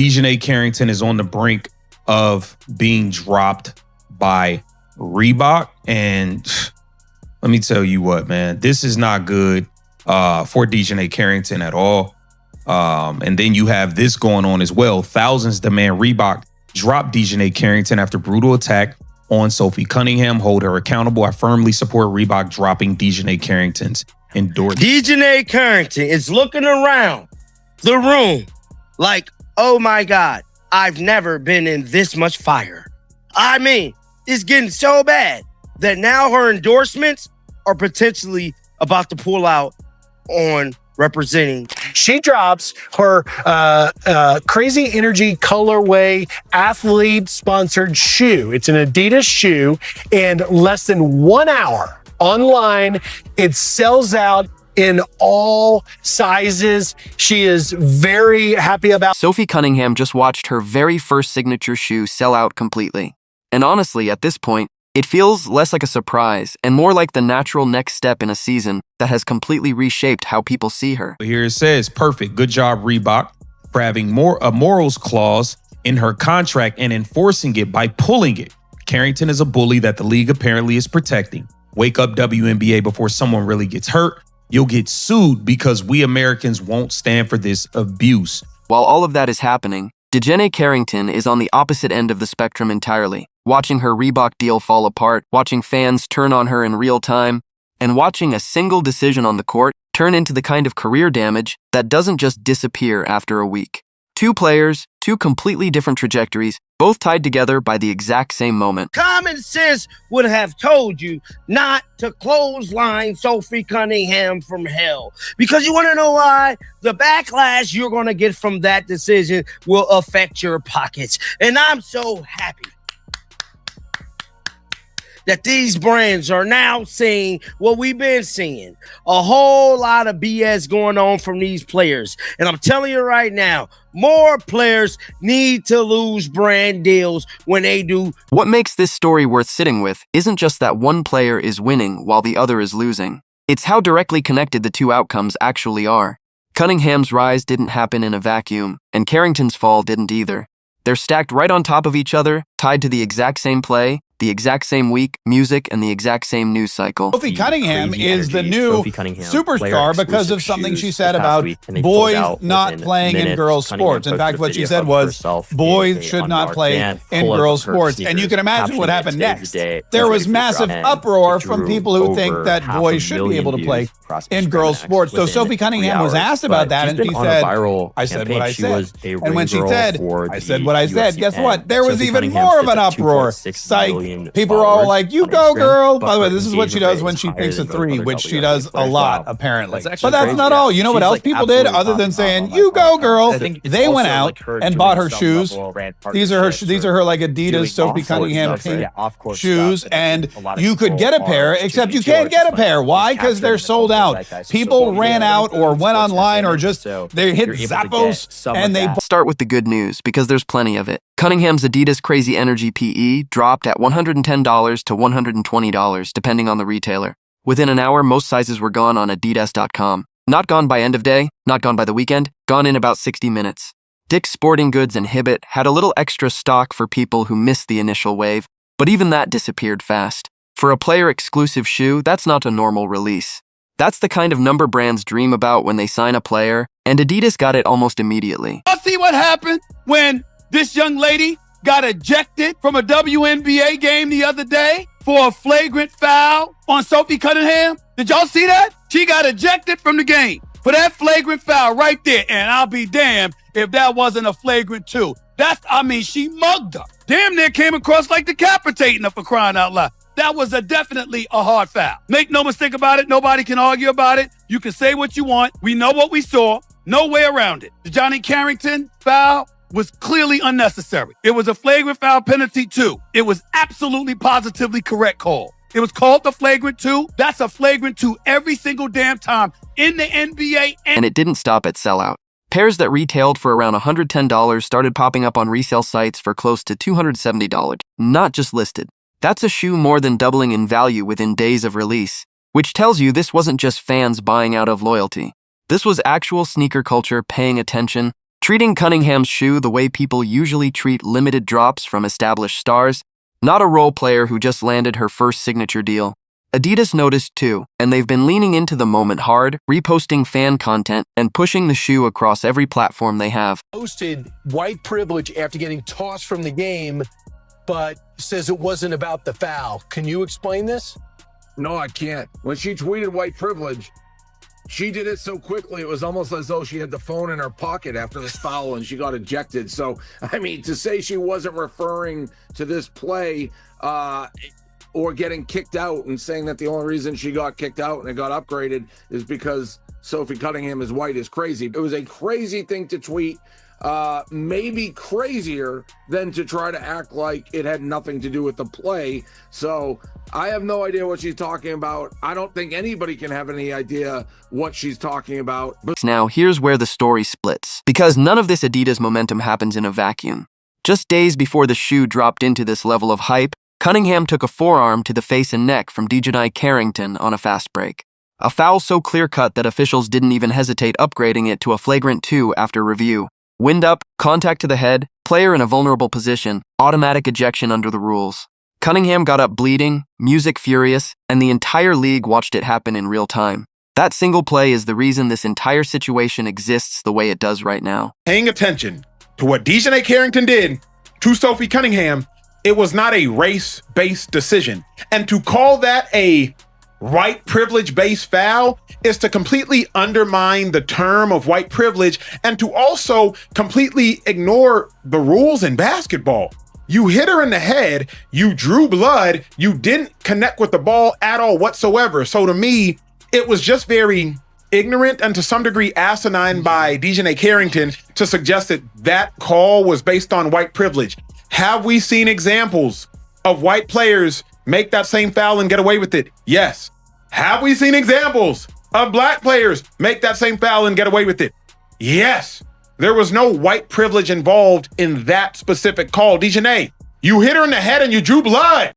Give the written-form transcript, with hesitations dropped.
DiJonai Carrington is on the brink of being dropped by Reebok. And let me tell you what, man, this is not good for DiJonai Carrington at all. And then you have this going on as well. Thousands demand Reebok drop DiJonai Carrington after brutal attack on Sophie Cunningham. Hold her accountable. I firmly support Reebok dropping DiJonai Carrington's endorsement. DiJonai Carrington is looking around the room like, oh my God, I've never been in this much fire. I mean, it's getting so bad that now her endorsements are potentially about to pull out on representing. She drops her Crazy Energy colorway athlete-sponsored shoe. It's an Adidas shoe, and less than 1 hour online, it sells out in all sizes. She is very happy about. Sophie Cunningham just watched her very first signature shoe sell out completely. And honestly, at this point, it feels less like a surprise and more like the natural next step in a season that has completely reshaped how people see her. Here it says, perfect. Good job, Reebok, for having a morals clause in her contract and enforcing it by pulling it. Carrington is a bully that the league apparently is protecting. Wake up, WNBA, before someone really gets hurt. You'll get sued because we Americans won't stand for this abuse. While all of that is happening, DiJonai Carrington is on the opposite end of the spectrum entirely, watching her Reebok deal fall apart, watching fans turn on her in real time, and watching a single decision on the court turn into the kind of career damage that doesn't just disappear after a week. Two players, two completely different trajectories, both tied together by the exact same moment. Common sense would have told you not to clothesline Sophie Cunningham from hell. Because you want to know why? The backlash you're going to get from that decision will affect your pockets. And I'm so happy that these brands are now seeing what we've been seeing. A whole lot of BS going on from these players. And I'm telling you right now, more players need to lose brand deals when they do. What makes this story worth sitting with isn't just that one player is winning while the other is losing. It's how directly connected the two outcomes actually are. Cunningham's rise didn't happen in a vacuum, and Carrington's fall didn't either. They're stacked right on top of each other, tied to the exact same play, the exact same week, music, and the exact same news cycle. Sophie Cunningham is the new superstar because of something she said about boys not playing in girls' sports. In fact, what she said was boys should not play in girls' sports. And you can imagine what happened next. There was massive uproar from people who think that boys should be able to play in girls' sports. So Sophie Cunningham was asked about that, and she said, I said what I said. And when she said, I said what I said, guess what? There was even more of an uproar. Psych. People are all like, you go, girl. By the way, this is what she does when she thinks a three, which she does a lot, apparently. But that's not all. You know what else people did other than saying, you go, girl? They went out and bought her shoes. These are her like Adidas Sophie Cunningham pink shoes. And you could get a pair, except you can't get a pair. Why? Because they're sold out. People ran out or went online or just they hit Zappos and they start with the good news because there's plenty of it. Cunningham's Adidas Crazy Energy PE dropped at $110 to $120, depending on the retailer. Within an hour, most sizes were gone on Adidas.com. Not gone by end of day, not gone by the weekend, gone in about 60 minutes. Dick's Sporting Goods and Hibbett had a little extra stock for people who missed the initial wave, but even that disappeared fast. For a player-exclusive shoe, that's not a normal release. That's the kind of number brands dream about when they sign a player, and Adidas got it almost immediately. Y'all see what happened when this young lady got ejected from a WNBA game the other day for a flagrant foul on Sophie Cunningham? Did y'all see that? She got ejected from the game for that flagrant foul right there. And I'll be damned if that wasn't a flagrant too. She mugged her. Damn near came across like decapitating her, for crying out loud. That was definitely a hard foul. Make no mistake about it. Nobody can argue about it. You can say what you want. We know what we saw. No way around it. The DiJonai Carrington foul was clearly unnecessary. It was a flagrant foul penalty too. It was absolutely positively correct call. It was called the flagrant two. That's a flagrant two every single damn time in the NBA. And it didn't stop at sellout. Pairs that retailed for around $110 started popping up on resale sites for close to $270, not just listed. That's a shoe more than doubling in value within days of release, which tells you this wasn't just fans buying out of loyalty. This was actual sneaker culture paying attention, treating Cunningham's shoe the way people usually treat limited drops from established stars, not a role player who just landed her first signature deal. Adidas noticed too, and they've been leaning into the moment hard, reposting fan content and pushing the shoe across every platform they have. Posted white privilege after getting tossed from the game, but says it wasn't about the foul. Can you explain this? No, I can't. When she tweeted white privilege, she did it so quickly, it was almost as though she had the phone in her pocket after this foul and she got ejected. So, I mean, to say she wasn't referring to this play or getting kicked out and saying that the only reason she got kicked out and it got upgraded is because Sophie Cunningham is white is crazy. It was a crazy thing to tweet, maybe crazier than to try to act like it had nothing to do with the play. So I have no idea what she's talking about. I don't think anybody can have any idea what she's talking about. But now here's where the story splits, because none of this Adidas momentum happens in a vacuum. Just days before the shoe dropped into this level of hype, Cunningham took a forearm to the face and neck from DiJonai Carrington on a fast break. A foul so clear-cut that officials didn't even hesitate upgrading it to a flagrant 2 after review. Wind up, contact to the head, player in a vulnerable position, automatic ejection under the rules. Cunningham got up bleeding, music furious, and the entire league watched it happen in real time. That single play is the reason this entire situation exists the way it does right now. Paying attention to what DiJonai Carrington did to Sophie Cunningham, it was not a race-based decision. And to call that a white privilege-based foul is to completely undermine the term of white privilege and to also completely ignore the rules in basketball. You hit her in the head, you drew blood, you didn't connect with the ball at all whatsoever. So to me, it was just very ignorant and to some degree asinine by DiJonai Carrington to suggest that that call was based on white privilege. Have we seen examples of white players make that same foul and get away with it? Yes. Have we seen examples of black players make that same foul and get away with it? Yes. There was no white privilege involved in that specific call. DiJonai, you hit her in the head and you drew blood.